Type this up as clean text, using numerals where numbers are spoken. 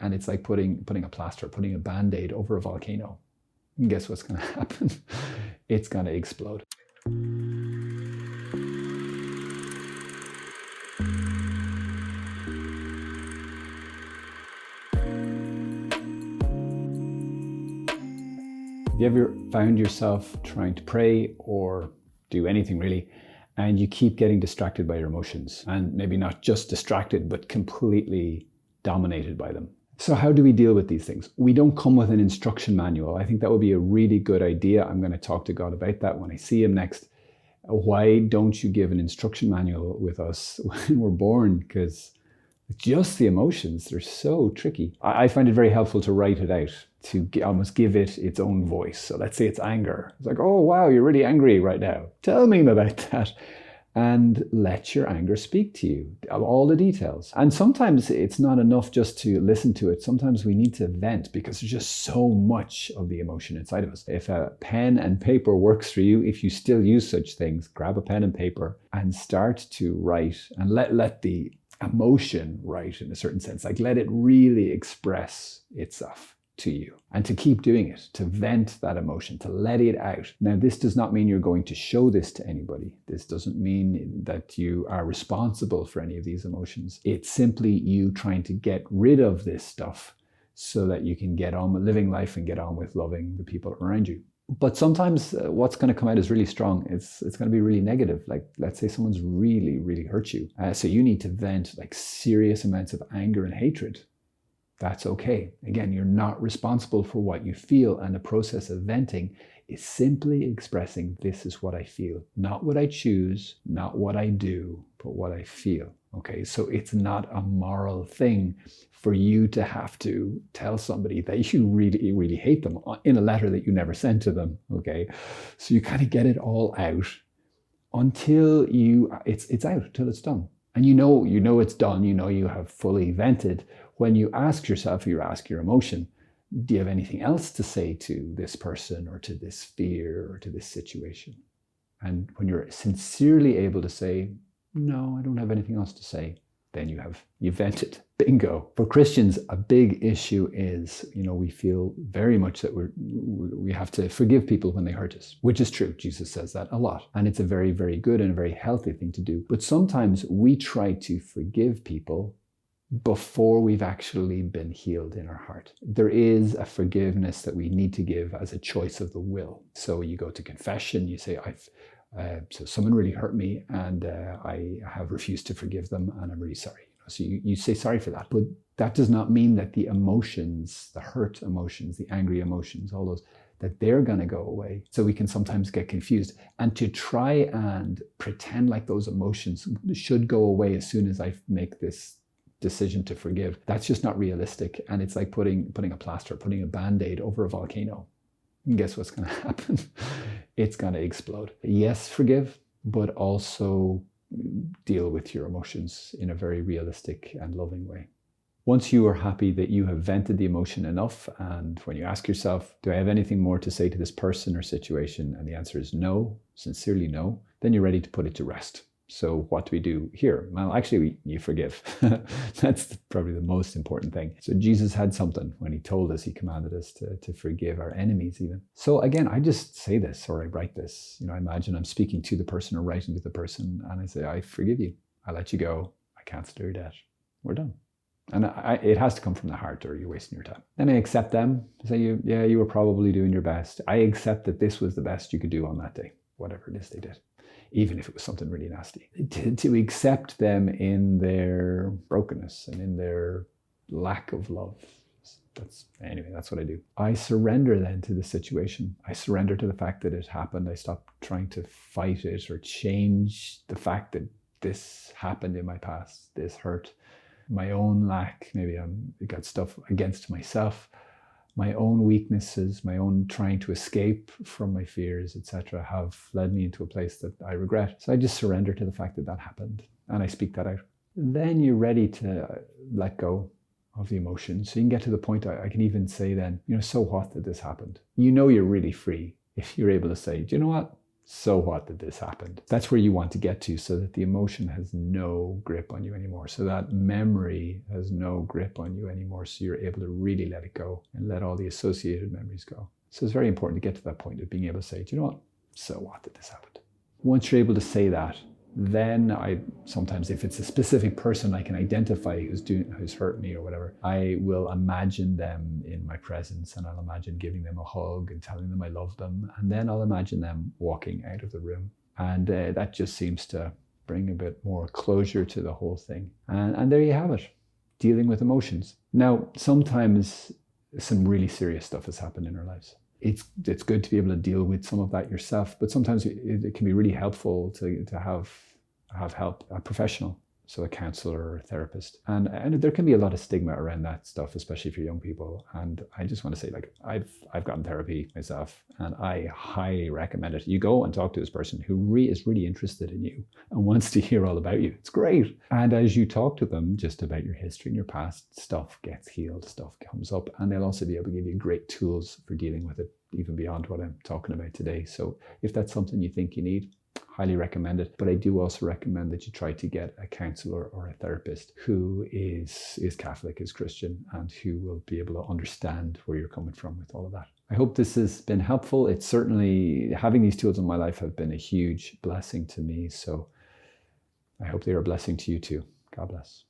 and it's like putting a plaster, putting a Band-Aid over a volcano. And guess what's going to happen? It's going to explode. Have you ever found yourself trying to pray or do anything really, and you keep getting distracted by your emotions, and maybe not just distracted, but completely dominated by them? So how do we deal with these things? We don't come with an instruction manual. I think that would be a really good idea. I'm going to talk to God about that when I see him next. Why don't you give an instruction manual with us when we're born? Because just the emotions, they're so tricky. I find it very helpful to write it out, to almost give it its own voice. So let's say it's anger. It's like, oh, wow, you're really angry right now. Tell me about that. And let your anger speak to you, all the details. And sometimes it's not enough just to listen to it. Sometimes we need to vent because there's just so much of the emotion inside of us. If a pen and paper works for you, if you still use such things, grab a pen and paper and start to write, and let the emotion write in a certain sense. Like, let it really express itself to you, and to keep doing it, to vent that emotion, to let it out. Now, this does not mean you're going to show this to anybody. This doesn't mean that you are responsible for any of these emotions. It's simply you trying to get rid of this stuff so that you can get on with living life and get on with loving the people around you. But sometimes what's going to come out is really strong. It's going to be really negative. Like, let's say someone's really, really hurt you. So you need to vent like serious amounts of anger and hatred. That's okay. Again, you're not responsible for what you feel, and the process of venting is simply expressing, this is what I feel. Not what I choose, not what I do, but what I feel. Okay, so it's not a moral thing for you to have to tell somebody that you really, really hate them in a letter that you never sent to them. Okay, so you kind of get it all out until it's out, until it's done. And you know it's done, you have fully vented. When you ask yourself, or you ask your emotion, do you have anything else to say to this person or to this fear or to this situation? And when you're sincerely able to say, no, I don't have anything else to say, then you vented. Bingo. For Christians, a big issue is, we feel very much that we have to forgive people when they hurt us, which is true. Jesus says that a lot. And it's a very, very good and a very healthy thing to do. But sometimes we try to forgive people before we've actually been healed in our heart. There is a forgiveness that we need to give as a choice of the will. So you go to confession, you say, so someone really hurt me, and I have refused to forgive them, and I'm really sorry. So you say sorry for that. But that does not mean that the emotions, the hurt emotions, the angry emotions, all those, that they're going to go away. So we can sometimes get confused. And to try and pretend like those emotions should go away as soon as I make this decision to forgive, that's just not realistic. And it's like putting a plaster, putting a Band-Aid over a volcano. And guess what's going to happen? It's going to explode. Yes, forgive, but also deal with your emotions in a very realistic and loving way. Once you are happy that you have vented the emotion enough, and when you ask yourself, do I have anything more to say to this person or situation? And the answer is no, sincerely no, then you're ready to put it to rest. So what do we do here? Well, actually, you forgive. That's probably the most important thing. So Jesus had something when he told us, he commanded us to forgive our enemies even. So again, I just say this, or I write this. I imagine I'm speaking to the person or writing to the person, and I say, I forgive you. I let you go. I cancel your debt. We're done. And it has to come from the heart, or you're wasting your time. Then I accept them. Say, you were probably doing your best. I accept that this was the best you could do on that day, whatever it is they did, even if it was something really nasty. To accept them in their brokenness and in their lack of love. That's what I do. I surrender then to the situation. I surrender to the fact that it happened. I stop trying to fight it or change the fact that this happened in my past, this hurt. My own lack, maybe I got stuff against myself, my own weaknesses, my own trying to escape from my fears, etc., have led me into a place that I regret. So I just surrender to the fact that happened, and I speak that out. Then you're ready to let go of the emotions. So you can get to the point, I can even say then, so what that this happened? You're really free if you're able to say, do you know what? So what that this happened? That's where you want to get to, so that the emotion has no grip on you anymore. So that memory has no grip on you anymore. So you're able to really let it go and let all the associated memories go. So it's very important to get to that point of being able to say, do you know what? So what that this happened? Once you're able to say that, then I sometimes, if it's a specific person I can identify who's hurt me or whatever, I will imagine them in my presence, and I'll imagine giving them a hug and telling them I love them, and then I'll imagine them walking out of the room, and that just seems to bring a bit more closure to the whole thing. And there you have it, dealing with emotions. Now, sometimes some really serious stuff has happened in our lives. It's good to be able to deal with some of that yourself, but sometimes it can be really helpful to have help, a professional, so a counselor or a therapist. And there can be a lot of stigma around that stuff, especially for young people. And I just want to say, like, I've gotten therapy myself, and I highly recommend it. You go and talk to this person who is really interested in you and wants to hear all about you. It's great. And as you talk to them just about your history and your past, stuff gets healed, stuff comes up, and they'll also be able to give you great tools for dealing with it, even beyond what I'm talking about today. So if that's something you think you need, highly recommend it. But I do also recommend that you try to get a counselor or a therapist who is Catholic, is Christian, and who will be able to understand where you're coming from with all of that. I hope this has been helpful. It's certainly, having these tools in my life have been a huge blessing to me. So I hope they are a blessing to you too. God bless.